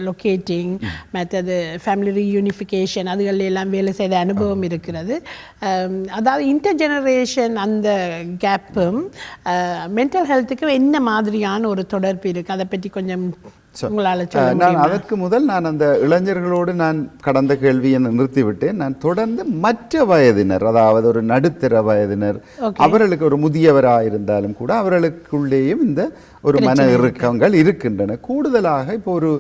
லொக்கேட்டிங், மற்றது ஃபேமிலி ரீயூனிஃபிகேஷன், அதுகள் எல்லாம் வேலை செய்த அனுபவம் இருக்கிறது. அதாவது இன்டர்ஜெனரேஷன் அந்த கேப்பும் மென்டல் ஹெல்த்துக்கு என்ன மாதிரியான ஒரு தொடர்பு இருக்குது, அதை பற்றி கொஞ்சம் நான் அதற்கு முதல் நான் அந்த இளைஞர்களோடு நான் கடந்த கேள்வியை நிறுத்திவிட்டேன். நான் தொடர்ந்து மற்ற வயதினர், அதாவது ஒரு நடுத்தர வயதினர், அவர்களுக்கு ஒரு முதியவராக இருந்தாலும் கூட அவர்களுக்குள்ளேயும் இந்த ஒரு மன இறுக்கங்கள் இருக்கின்றன. கூடுதலாக இப்போ ஒரு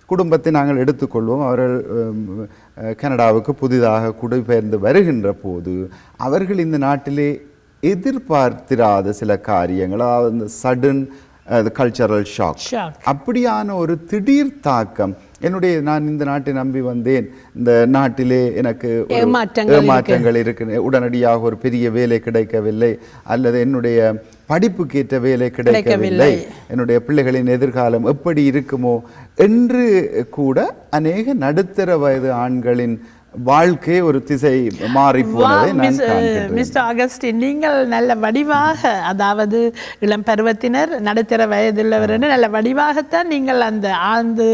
குடும்பத்தை நாங்கள் எடுத்துக்கொள்வோம். அவர்கள் கனடாவுக்கு புதிதாக குடிபெயர்ந்து வருகின்ற போது அவர்கள் இந்த நாட்டிலே எதிர்பார்த்திராத சில காரியங்கள், அதாவது இந்த சடன் கல்ச்சரல் ஷாக், அப்படியான ஒரு திடீர் தாக்கம். நான் இந்த நாட்டை நம்பி வந்தேன், இந்த நாட்டிலே எனக்கு ஏமாற்றங்கள் இருக்கு, உடனடியாக ஒரு பெரிய வேலை கிடைக்கவில்லை அல்லது என்னுடைய படிப்புக்கேற்ற வேலை கிடைக்கவில்லை, என்னுடைய பிள்ளைகளின் எதிர்காலம் எப்படி இருக்குமோ என்று கூட அநேக நடுத்தர வயது ஆண்களின் வாழ்க்கை ஒரு திசை மாறி போனதை நான் காண்கிறேன். மிஸ்டர் ஆகஸ்டின், நீங்கள் நல்ல வடிவாக, அதாவது இளம் பருவத்தினர் நடுத்தர வயதுள்ளவர் என்று நல்ல வடிவாகத்தான் நீங்கள் அந்த ஆழ்ந்து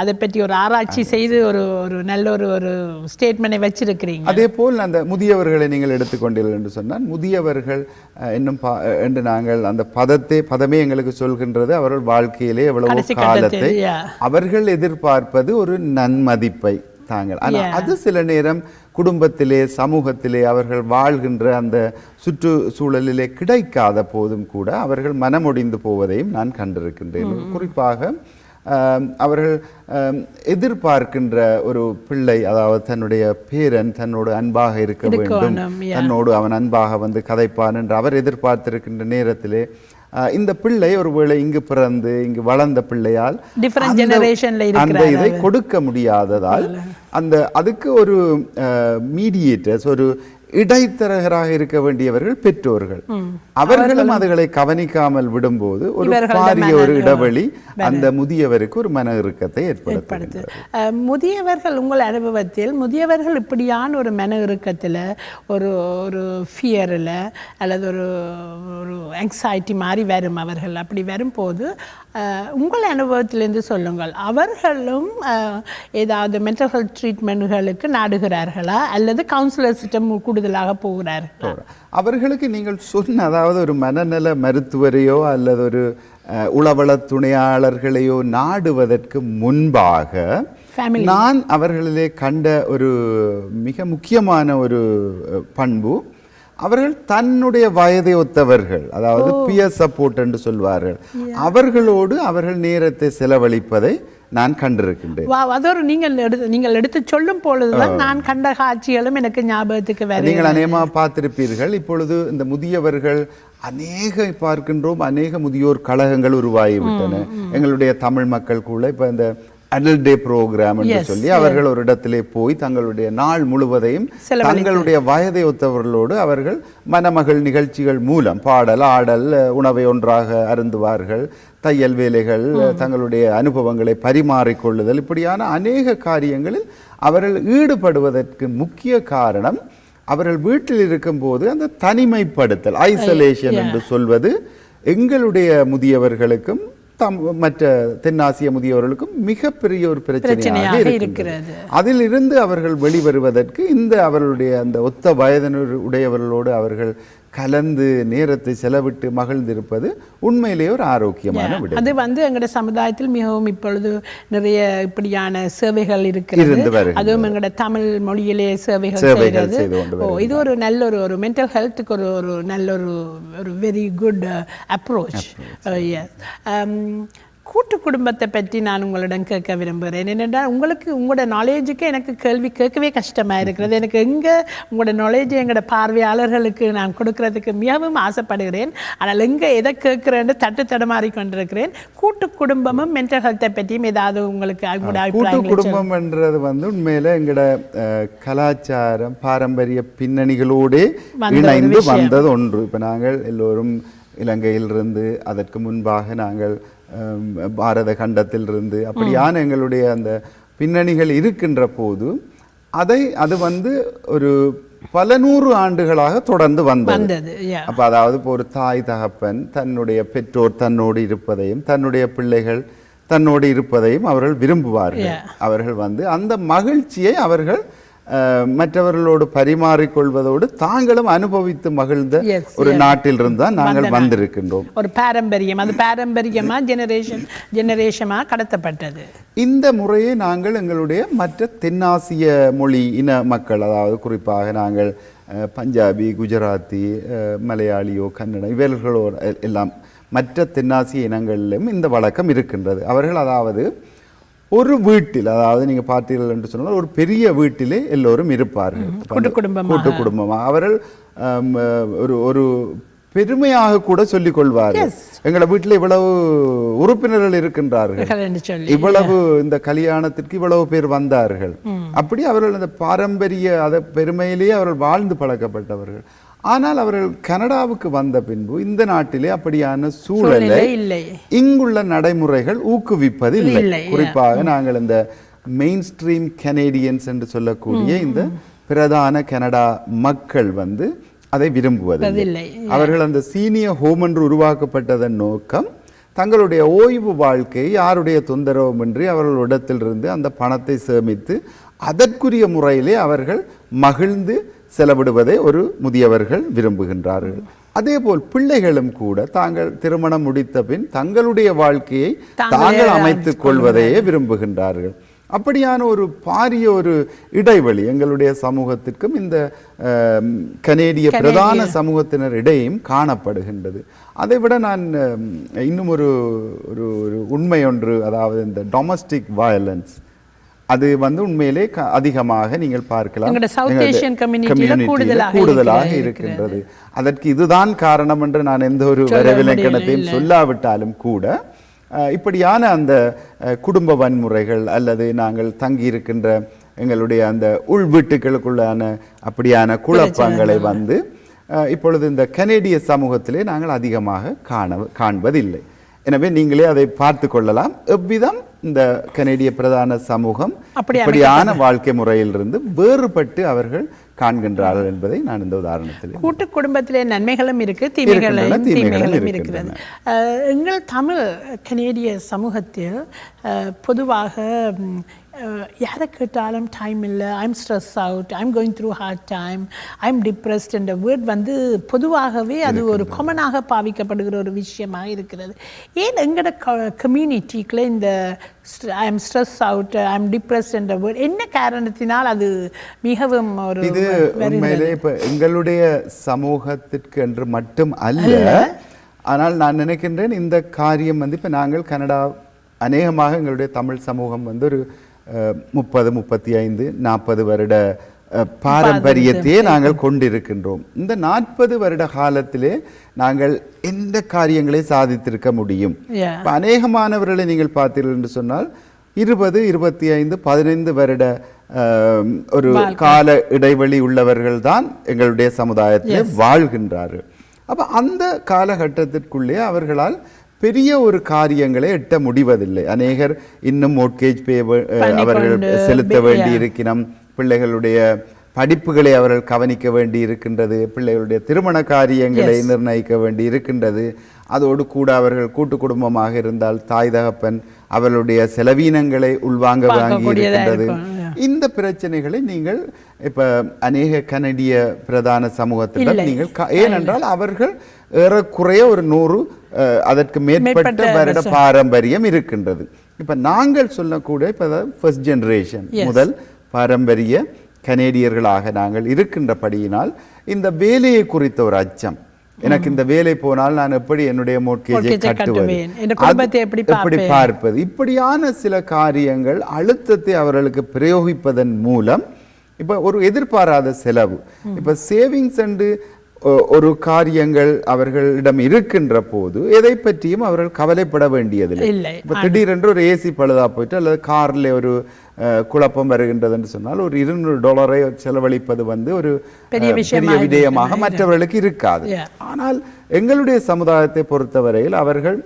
அதை பற்றி ஒரு ஆராய்ச்சி செய்து ஒரு நல்ல ஒரு ஸ்டேட்மெண்ட்டை வச்சிருக்கிறீங்க. அதே போல் அந்த முதியவர்களை நீங்கள் எடுத்துக்கொண்டீர்கள் என்று சொன்னால், முதியவர்கள் இன்னும் என்று நாங்கள் அந்த பதமே எங்களுக்கு சொல்கின்றது, அவர்கள் வாழ்க்கையிலே எவ்வளவு காலத்தை அவர்கள் எதிர்பார்ப்பது ஒரு நன்மதிப்பை தாங்கள். ஆனால் அது சில நேரம் குடும்பத்திலே சமூகத்திலே அவர்கள் வாழ்கின்ற அந்த சுற்றுச்சூழலிலே கிடைக்காத போதும் கூட அவர்கள் மனமொடிந்து போவதையும் நான் கண்டிருக்கின்றேன். குறிப்பாக அவர்கள் எதிர்பார்க்கின்ற ஒரு பிள்ளை, அதாவது தன்னுடைய பேரன் தன்னோடு அன்பாக இருக்க வேண்டும், தன்னோடு அவன் அன்பாக வந்து கதைப்பான் என்று அவர் எதிர்பார்த்திருக்கின்ற நேரத்திலே இந்த பிள்ளை ஒருவேளை இங்கு பிறந்து இங்கு வளர்ந்த பிள்ளையால் அந்த இதை கொடுக்க முடியாததால் அதுக்கு ஒரு மீடியேட்டர்ஸ், ஒரு இடைத்தரகராக இருக்க வேண்டியவர்கள் பெற்றோர்கள். அவர்களும் அதுகளை கவனிக்காமல் விடும்போது ஒரு பாரிய ஒரு இடைவெளி அந்த முதியவருக்கு ஒரு மன இறுக்கத்தை ஏற்படுத்துகிறது. முதியவர்கள், உங்கள் அனுபவத்தில் முதியவர்கள் இப்படியான ஒரு மன இறுக்கத்தில், ஒரு ஃபியரில் அல்லது ஒரு ஆங்ஸைட்டி மாதிரி வரும் அவர்கள். அப்படி வரும்போது உங்கள் அனுபவத்திலிருந்து சொல்லுங்கள், அவர்களும் ஏதாவது மென்டல் ஹெல்த் ட்ரீட்மெண்ட்களுக்கு நாடுகிறார்களா அல்லது கவுன்சிலர்ஸிடம் கூடுதலாக போகிறார்களா? அவர்களுக்கு நீங்கள் சொன்ன, அதாவது ஒரு மனநல மருத்துவரையோ அல்லது ஒரு உளவள துணையாளர்களையோ நாடுவதற்கு முன்பாக நான் அவர்களிலே கண்ட ஒரு மிக முக்கியமான ஒரு பண்பு, அவர்கள் தன்னுடைய வயதை ஒத்தவர்கள், அதாவது பியர் சப்போர்ட் என்று சொல்வார்கள், அவர்களோடு அவர்கள் நேரத்தை செலவழிப்பதை நான் கண்டிருக்கின்றேன். அதோடு நீங்கள் எடுத்து சொல்லும் பொழுதுதான் நான் கண்ட காட்சிகளும் எனக்கு ஞாபகத்துக்கு வர. நீங்கள் அநேகமாக பார்த்திருப்பீர்கள், இப்பொழுது இந்த முதியவர்கள் பார்க்கின்றோம், அநேக முதியோர் கழகங்கள் உருவாகிவிட்டன. எங்களுடைய தமிழ் மக்கள் கூட இப்போ இந்த அடல்ட் டே ப்ரோக்ராம் என்று சொல்லி அவர்கள் ஒரு இடத்திலே போய் தங்களுடைய நாள் முழுவதையும் தங்களுடைய வயதை ஒத்தவர்களோடு அவர்கள் மணமகள் நிகழ்ச்சிகள் மூலம் பாடல், ஆடல், உணவை ஒன்றாக அருந்துவார்கள், தையல் வேலைகள், தங்களுடைய அனுபவங்களை பரிமாறிக்கொள்ளுதல், இப்படியான அநேக காரியங்களில் அவர்கள் ஈடுபடுவதற்கு முக்கிய காரணம், அவர்கள் வீட்டில் இருக்கும்போது அந்த தனிமைப்படுத்தல், ஐசோலேஷன் என்று சொல்வது எங்களுடைய முதியவர்களுக்கும் மற்ற தென்னாசிய முதியவர்களுக்கும் மிகப்பெரிய ஒரு பிரச்சனையாக இருக்கிறது. அதிலிருந்து அவர்கள் வெளிவருவதற்கு இந்த அவர்களுடைய அந்த ஒத்த வயதினர் உடையவர்களோடு அவர்கள் கலந்து நேரத்தை செலவிட்டு மகிழ்ந்திருப்பது உண்மையிலேயே ஒரு ஆரோக்கியமான விடை. அது எங்களோட சமுதாயத்தில் மிகவும் இப்பொழுது நிறைய இப்படியான சேவைகள் இருக்கிறது. அதுவும் எங்களோட தமிழ் மொழியிலே சேவைகள் செய்கிறது. இது ஒரு நல்ல ஒரு மென்டல் ஹெல்த்துக்கு ஒரு நல்ல ஒரு வெரி குட் அப்ரோச். கூட்டு குடும்பத்தை பற்றி நான் உங்களிடம் கேட்க விரும்புகிறேன். என்னென்றால் உங்களோட நாலேஜுக்கு எனக்கு கேள்வி கேட்கவே கஷ்டமாக இருக்கிறது. எனக்கு உங்களோட நாலேஜ் எங்களோட பார்வையாளர்களுக்கு நான் கொடுக்கறதுக்கு மிகவும் ஆசைப்படுகிறேன். ஆனால் எதை கேட்குறேன்னு தடுமாறி கொண்டிருக்கிறேன். கூட்டு குடும்பமும் மென்டல் ஹெல்த்தை பற்றியும் ஏதாவது உங்களுக்கு கூட்டு குடும்பம்ன்றது உண்மையில எங்களோட கலாச்சாரம் பாரம்பரிய பின்னணிகளோடு இணைந்து வந்தது ஒன்று. இப்போ நாங்கள் எல்லோரும் இலங்கையிலிருந்து அதற்கு முன்பாக நாங்கள் பாரத கண்டத்திலிருந்து அப்படியான எங்களுடைய அந்த பின்னணிகள் இருக்கின்ற போது அது ஒரு பல நூறு ஆண்டுகளாக தொடர்ந்து வந்தது. அப்ப அதாவது இப்போ ஒரு தாய் தகப்பன் தன்னுடைய பெற்றோர் தன்னோடு இருப்பதையும் தன்னுடைய பிள்ளைகள் தன்னோடு இருப்பதையும் அவர்கள் விரும்புவார்கள். அவர்கள் அந்த மகிழ்ச்சியை அவர்கள் மற்றவர்களோடு பரிமாறிக்கொள்வதோடு தாங்களும் அனுபவித்து மகிழ்ந்த ஒரு நாட்டில் இருந்தால் நாங்கள் வந்திருக்கின்றோம். ஒரு பாரம்பரியம், அது பாரம்பரியமா ஜெனரேஷனா கடத்தப்பட்டது. இந்த முறையை நாங்கள் எங்களுடைய மற்ற தென்னாசிய மொழி இன மக்கள், அதாவது குறிப்பாக நாங்கள் பஞ்சாபி, குஜராத்தி, மலையாளியோ, கன்னடம் இவர்களோ எல்லாம் மற்ற தென்னாசிய இனங்களிலும் இந்த வழக்கம் இருக்கின்றது. அவர்கள் அதாவது ஒரு வீட்டில், அதாவது நீங்க பார்த்தீர்கள் என்று சொன்னால் ஒரு பெரிய வீட்டிலே எல்லோரும் இருப்பார்கள், கூட்டு குடும்பமாக. அவர்கள் ஒரு பெருமையாக கூட சொல்லிக் கொள்வார்கள், எங்களோட வீட்டில் இவ்வளவு உறுப்பினர்கள் இருக்கின்றார்கள், இவ்வளவு இந்த கல்யாணத்திற்கு இவ்வளவு பேர் வந்தார்கள். அப்படி அவர்கள் அந்த பாரம்பரிய பெருமையிலேயே அவர்கள் வாழ்ந்து பழக்கப்பட்டவர்கள். ஆனால் அவர்கள் கனடாவுக்கு வந்த பின்பு இந்த நாட்டிலே அப்படியான சூழலை இங்குள்ள நடைமுறைகள் ஊக்குவிப்பது இல்லை. குறிப்பாக நாங்கள் இந்த மெயின் ஸ்ட்ரீம் கனேடியன்ஸ் என்று சொல்லக்கூடிய இந்த பிரதான கனடா மக்கள் அதை விரும்புவதில்லை. அவர்கள் அந்த சீனியர் ஹோம் என்று உருவாக்கப்பட்டதன் நோக்கம் தங்களுடைய ஓய்வு வாழ்க்கை யாருடைய தொந்தரவுமின்றி அவர்களிடத்திலிருந்து அந்த பணத்தை சேமித்து அதற்குரிய முறையிலே அவர்கள் மகிழ்ந்து செலவிடுவதை ஒரு முதியவர்கள் விரும்புகின்றார்கள். அதேபோல் பிள்ளைகளும் கூட தாங்கள் திருமணம் முடித்த பின் தங்களுடைய வாழ்க்கையை தாங்கள் அமைத்துக் கொள்வதையே விரும்புகின்றார்கள். அப்படியான ஒரு பாரிய ஒரு இடைவெளி எங்களுடைய சமூகத்திற்கும் இந்த கனேடிய பிரதான சமூகத்தினர் இடையும் காணப்படுகின்றது. அதைவிட நான் இன்னும் ஒரு உண்மை ஒன்று, அதாவது இந்த டொமஸ்டிக் வயலன்ஸ், அது உண்மையிலே அதிகமாக நீங்கள் பார்க்கலாம் கூடுதலாக இருக்கின்றது. அதற்கு இதுதான் காரணம் என்று நான் எந்த ஒரு வரவிலக்கணத்தையும் சொல்லாவிட்டாலும் கூட இப்படியான அந்த குடும்ப வன்முறைகள் அல்லது நாங்கள் தங்கி இருக்கின்ற எங்களுடைய அந்த உள் வீட்டுகளுக்குள்ளான அப்படியான குழப்பங்களை இப்பொழுது இந்த கனேடிய சமூகத்திலே நாங்கள் அதிகமாக காண்பதில்லை. எனவே நீங்களே அதை பார்த்து கொள்ளலாம், எவ்விதம் இந்த கனேடிய பிரதான சமூகம் அப்படியான வாழ்க்கை முறையிலிருந்து வேறுபட்டு அவர்கள் காண்கின்றார்கள் என்பதை நான் இந்த உதாரணத்தில். கூட்டு குடும்பத்திலே நன்மைகளும் இருக்கு, தீமைகளும் இருக்கிறது. எங்கள் தமிழ் கனேடிய சமூகத்தில் பொதுவாக யாரை கேட்டாலும் டைம் இல்லை, I'm stress out, I'm going through heart time, I'm depressed என்ற வேர்ட் பொதுவாகவே அது ஒரு காமனாக பாவிக்கப்படுகிற ஒரு விஷயமாக இருக்கிறது. ஏன் எங்களோட கம்யூனிட்டிக்குள்ள இந்த I'm stress out, I'm depressed என்ற வேர்ட் என்ன காரணத்தினால் அது மிகவும் ஒரு இது உண்மையிலே இப்போ எங்களுடைய சமூகத்திற்கு என்று மட்டும் அல்ல. ஆனால் நான் நினைக்கின்றேன் இந்த காரியம் இப்போ நாங்கள் கனடா அநேகமாக எங்களுடைய தமிழ் சமூகம் ஒரு 30, 35, 40 வருட பாரம்பரியத்தையே நாங்கள் கொண்டிருக்கின்றோம். இந்த 40 வருட காலத்திலே நாங்கள் எந்த காரியங்களை சாதித்திருக்க முடியும்? அநேகமானவர்களை நீங்கள் பார்த்தீர்கள் என்று சொன்னால் 20, 25, 15 வருட ஒரு கால இடைவெளி உள்ளவர்கள் தான் எங்களுடைய சமுதாயத்திலே வாழ்கின்றார்கள். அப்ப அந்த காலகட்டத்திற்குள்ளே அவர்களால் பெரிய ஒரு காரியங்களை எட்ட முடிவதில்லை. அநேகர் இன்னும் மோட்கேஜ் அவர்கள் செலுத்த வேண்டி இருக்கிறோம், பிள்ளைகளுடைய படிப்புகளை அவர்கள் கவனிக்க வேண்டி இருக்கின்றது, பிள்ளைகளுடைய திருமண காரியங்களை நிர்ணயிக்க வேண்டி இருக்கின்றது. அதோடு கூட அவர்கள் கூட்டு குடும்பமாக இருந்தால் தாய் தகப்பன் அவர்களுடைய செலவீனங்களை உள்வாங்க வாங்கி இருக்கின்றது. இந்த பிரச்சனைகளை நீங்கள் இப்ப அநேக கனடிய பிரதான சமூகத்திடம் நீங்கள் ஏனென்றால் அவர்கள் ஏறக்குறைய ஒரு 100 அதற்கு மேற்பட்ட வருட பாரம்பரியம் இருக்கின்றது. இப்ப நாங்கள் சொல்லக்கூட இப்ப ஃபர்ஸ்ட் ஜெனரேஷன் முதல் பாரம்பரிய கனேடியர்களாக நாங்கள் இருக்கின்றபடியினால் இந்த வேலையை குறித்த ஒரு அச்சம், எனக்கு இந்த வேலை போனால் நான் எப்படி என்னுடைய மோட்கேஜை கட்டுவேன், எப்படி பார்ப்பது, இப்படியான சில காரியங்கள் அழுத்தத்தை அவர்களுக்கு பிரயோகிப்பதன் மூலம் இப்ப ஒரு எதிர்பாராத செலவு, இப்ப சேவிங்ஸ் அண்டு ஒரு காரியங்கள் அவர்களிடம் இருக்கின்ற போது எதை பற்றியும் அவர்கள் கவலைப்பட வேண்டியதில்லை. இப்ப திடீரென்று ஒரு ஏசி பழுதா போயிட்டு அல்லது கார்ல ஒரு குழப்பம் வருகின்றது என்று சொன்னால் ஒரு $200 செலவழிப்பது ஒரு பெரிய விடயமாக மற்றவர்களுக்கு இருக்காது. ஆனால் எங்களுடைய சமுதாயத்தை பொறுத்தவரையில் அவர்கள்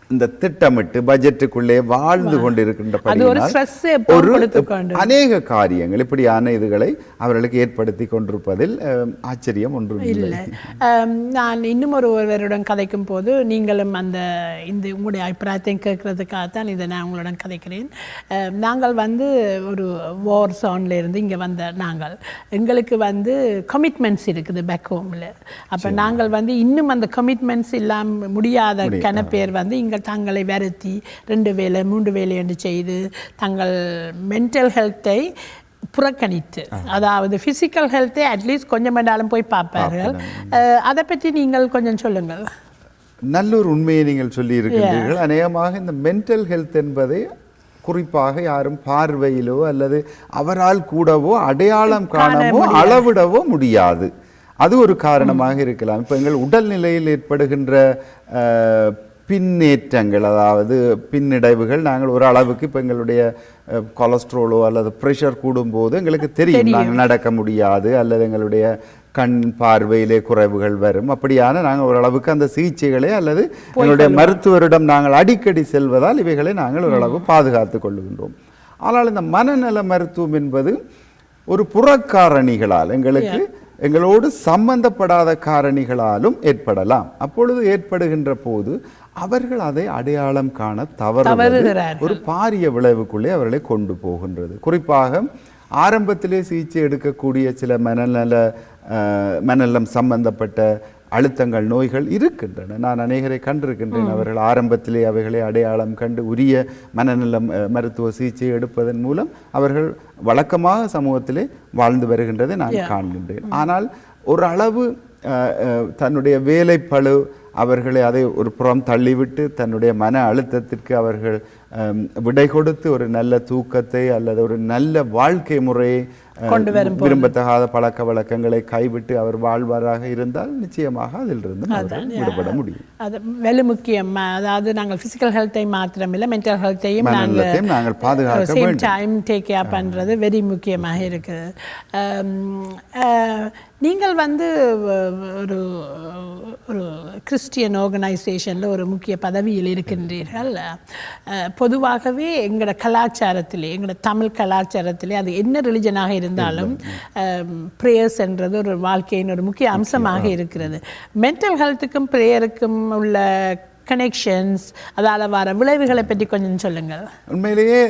இந்த திட்டமிட்டு பட்ஜெட்டுக்குள்ளே வாழ்ந்து கொண்டிருக்கின்ற அநேக காரியங்கள் இப்படியான இதுகளை அவர்களுக்கு ஏற்படுத்தி கொண்டிருப்பதில் ஆச்சரியம் ஒன்றும் இல்லை. நான் இன்னும் ஒருவருடன் கதைக்கும் போது நீங்களும் இந்த உங்களுடைய அபிப்பிராயத்தை கேட்கறதுக்காகத்தான் இதை நான் உங்களுடன் கதைக்கிறேன். நாங்கள் ஒரு வார் சோன்ல இருந்து இங்கே வந்த எங்களுக்கு கமிட்மெண்ட்ஸ் இருக்குது பேக் ஹோமில். அப்போ நாங்கள் இன்னும் அந்த கமிட்மெண்ட்ஸ் இல்லாமல் முடியாத கன பேர் இங்கே தங்களை வருத்தி 2 வேலை 3 வேலை என்று செய்து தங்கள் மென்டல் ஹெல்த்தை புறக்கணித்து, அதாவது பிசிக்கல் ஹெல்த்தை அட்லீஸ்ட் கொஞ்சம் வேண்டாலும் போய் பார்ப்பார்கள். அதை பற்றி நீங்கள் கொஞ்சம் சொல்லுங்கள். நல்ல ஒரு உண்மையை நீங்கள் சொல்லி இருக்கின்றீர்கள். அநேகமாக இந்த மென்டல் ஹெல்த் என்பதை குறிப்பாக யாரும் பார்வையிலோ அல்லது அவரால் கூடவோ அடையாளம் காணவோ அளவிடவோ முடியாது. அது ஒரு காரணமாக இருக்கலாம். இப்போ எங்கள் உடல்நிலையில் ஏற்படுகின்ற பின்னேற்றங்கள், அதாவது பின்னடைவுகள், நாங்கள் ஒரு அளவுக்கு இப்போ எங்களுடைய கொலஸ்ட்ரோலோ அல்லது ப்ரெஷர் கூடும்போது எங்களுக்கு தெரியும் நாங்கள் நடக்க முடியாது அல்லது எங்களுடைய கண் பார்வையிலே குறைவுகள் வரும். அப்படியான நாங்கள் ஓரளவுக்கு அந்த சிகிச்சைகளை அல்லது எங்களுடைய மருத்துவரிடம் நாங்கள் அடிக்கடி செல்வதால் இவைகளை நாங்கள் ஓரளவு பாதுகாத்து கொள்ளுகின்றோம். ஆனால் இந்த மனநல மருத்துவம் என்பது ஒரு புறக்காரணிகளால் எங்களோடு சம்பந்தப்படாத காரணிகளாலும் ஏற்படலாம். அப்பொழுது ஏற்படுகின்ற போது அவர்கள் அதை அடையாளம் காண தவறுகிறார்கள். ஒரு பாரிய விளைவுக்குள்ளே அவர்களை கொண்டு போகின்றது. குறிப்பாக ஆரம்பத்திலே சிகிச்சை எடுக்கக்கூடிய சில மனநலம் சம்பந்தப்பட்ட அழுத்தங்கள் நோய்கள் இருக்கின்றன. நான் அநேகரை கண்டிருக்கின்றேன். அவர்கள் ஆரம்பத்திலே அவைகளை அடையாளம் கண்டு உரிய மனநல மருத்துவ சிகிச்சை எடுப்பதன் மூலம் அவர்கள் வழக்கமாக சமூகத்திலே வாழ்ந்து வருகின்றதை நான் காண்கின்றேன். ஆனால் ஒரு அளவு தன்னுடைய வேலைப்பளு அவர்களை அதை ஒரு புறம் தள்ளிவிட்டு தன்னுடைய மன அழுத்தத்திற்கு அவர்கள் விடை கொடுத்து ஒரு நல்ல தூக்கத்தை அல்லது ஒரு நல்ல வாழ்க்கை முறையை விரும்பத்தகாத பழக்க வழக்கங்களை கைவிட்டு அவர் வாழ்வாராக இருந்தால் நிச்சயமாக அதிலிருந்து விடுபட முடியும். அது வெகு முக்கியம். அதாவது நாங்கள் பிசிக்கல் ஹெல்த்தை மாத்திரமில்லை மென்டல் ஹெல்த்தையும் நாங்கள் பாதுகாக்க சேம் டைம் டேக் கேர் பண்ணுறது வெரி முக்கியமாக இருக்குது. நீங்கள் ஒரு ஒரு கிறிஸ்டியன் ஆர்கனைசேஷனில் ஒரு முக்கிய பதவியில் இருக்கின்றீர்கள். பொதுவாகவே எங்களோட கலாச்சாரத்திலே, எங்களோட தமிழ் கலாச்சாரத்திலே, அது என்ன ரிலிஜனாக இருந்தாலும் ப்ரேயர்ஸ் என்றது ஒரு வாழ்க்கையின் ஒரு முக்கிய அம்சமாக இருக்கிறது. மென்டல் ஹெல்த்துக்கும் ப்ரேயருக்கும் உள்ள கனெக்ஷன்ஸ், அதால் வர விளைவுகளை பற்றி கொஞ்சம் சொல்லுங்கள். உண்மையிலேயே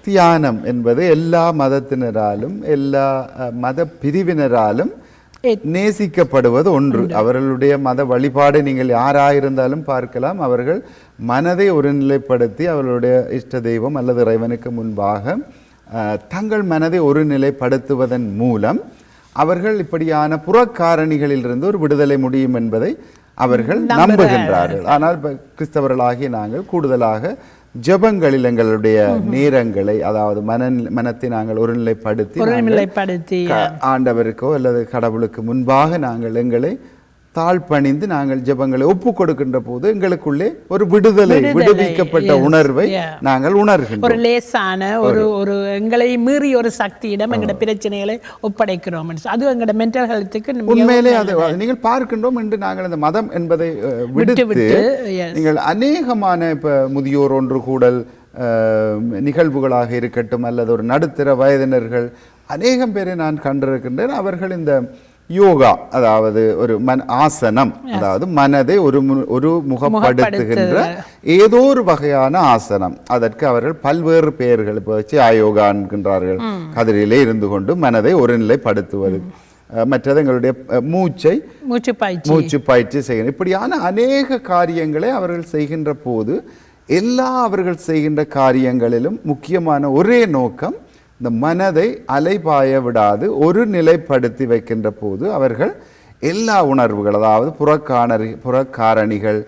தியானம் என்பது எல்லா மதத்தினராலும் எல்லா மத பிரிவினராலும் நேசிக்கப்படுவது ஒன்று. அவர்களுடைய மத வழிபாடு நீங்கள் யாராயிருந்தாலும் பார்க்கலாம். அவர்கள் மனதை ஒருநிலைப்படுத்தி அவர்களுடைய இஷ்ட தெய்வம் அல்லது இறைவனுக்கு முன்பாக தங்கள் மனதை ஒருநிலைப்படுத்துவதன் மூலம் அவர்கள் இப்படியான புறக்காரணிகளிலிருந்து ஒரு விடுதலை முடியும் என்பதை அவர்கள் நம்புகின்றார்கள். ஆனால் கிறிஸ்தவர்களாகிய நாங்கள் கூடுதலாக ஜெபங்களில் எங்களுடைய நேரங்களை, அதாவது மனத்தை நாங்கள் ஒருநிலைப்படுத்தி ஆண்டவருக்கோ அல்லது கடவுளுக்கு முன்பாக நாங்கள் எங்களை தாழ்பணிந்து நாங்கள் ஜெபங்களை ஒப்பு கொடுக்கின்ற போது எங்களுக்குள்ளே ஒரு விடுவிக்கப்பட்ட உணர்வை நாங்கள் உணர்கின்றோம். ஒரு லேசான ஒரு எங்களை மீறி ஒரு சக்தியிடம் எங்களோட பிரச்சனைகளை ஒப்படைக்கிறோம். அது எங்களோட மென்டல் ஹெல்த்துக்கு உண்மையிலே அது நீங்கள் பார்க்கின்றோம். என்று நாங்கள் இந்த மதம் என்பதை விடுத்து நீங்கள் அநேகமான இப்ப முதியோர் ஒன்று கூடல் நிகழ்வுகளாக இருக்கட்டும் அல்லது ஒரு நடுத்தர வயதினர்கள் அநேகம் பேரை நான் கண்டிருக்கின்றேன். அவர்கள் இந்த யோகா, அதாவது ஒரு ஆசனம், அதாவது மனதை ஒரு முகப்படுத்துகின்ற ஏதோ ஒரு வகையான ஆசனம். அதற்கு அவர்கள் பல்வேறு பெயர்கள், இப்போ யோகா என்கின்றார்கள். கதிரிலே இருந்து கொண்டு மனதை ஒருநிலைப்படுத்துவது. மற்றது எங்களுடைய மூச்சு பயிற்சி செய்யணும். இப்படியான அநேக காரியங்களை அவர்கள் செய்கின்ற போது அவர்கள் செய்கின்ற காரியங்களிலும் முக்கியமான ஒரே நோக்கம், இந்த மனதை அலைபாய விடாது ஒரு நிலைப்படுத்தி வைக்கின்ற போது அவர்கள் எல்லா உணர்வுகள், அதாவது புறக்காரணிகள்,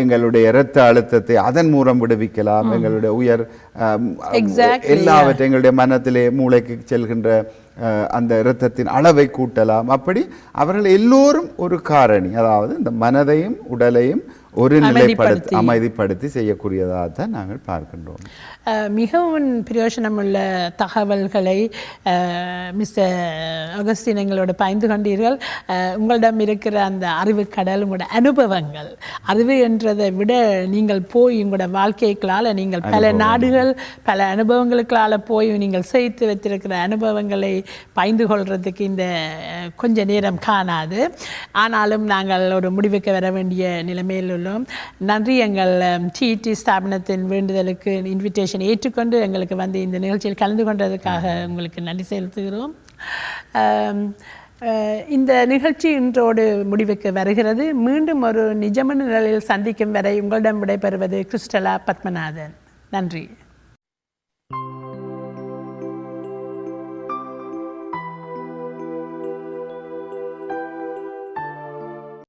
எங்களுடைய இரத்த அழுத்தத்தை அதன் மூலம் விடுவிக்கலாம், எங்களுடைய உயர் எல்லாவற்றையும் எங்களுடைய மனத்திலே மூளைக்கு செல்கின்ற அந்த இரத்தத்தின் அளவை கூட்டலாம். அப்படி அவர்கள் எல்லோரும் ஒரு காரணி, அதாவது இந்த மனதையும் உடலையும் ஒரு நிலைப்படுத்தி அமைதிப்படுத்தி செய்யக்கூடியதாக தான் நாங்கள் பார்க்கின்றோம். மிகவும் பிரயோஜனமுள்ள தகவல்களை மிஸ்டர் அகஸ்டின் எங்களோட பகிர்ந்து கொண்டீர்கள். உங்களிடம் இருக்கிற அந்த அறிவு கடல், உங்களோட அனுபவங்கள், அறிவு என்றதை விட நீங்கள் போய் உங்களோட வாழ்க்கைகளால் நீங்கள் பல நாடுகள் பல அனுபவங்களுக்களால் போய் நீங்கள் சேர்த்து வைத்திருக்கிற அனுபவங்களை பகிர்ந்து கொள்றதுக்கு இந்த கொஞ்ச நேரம் காணாது. ஆனாலும் நாங்கள் ஒரு முடிவுக்கு வர வேண்டிய நிலைமையில் உள்ளோம். நன்றி. எங்கள் டிஇடி ஸ்தாபனத்தின் வேண்டுதலுக்கு இன்விடேஷன் ஏற்றுக்கொண்டு எங்களுக்கு வந்து இந்த நிகழ்ச்சியில் கலந்து கொண்டதுக்காக உங்களுக்கு நன்றி செலுத்துகிறோம். இந்த நிகழ்ச்சி இன்றோடு முடிவுக்கு வருகிறது. மீண்டும் ஒரு நிஜமான நிலையில் சந்திக்கும் வரை உங்களிடம் விடைபெறுவது கிறிஸ்டலா பத்மநாதன். நன்றி.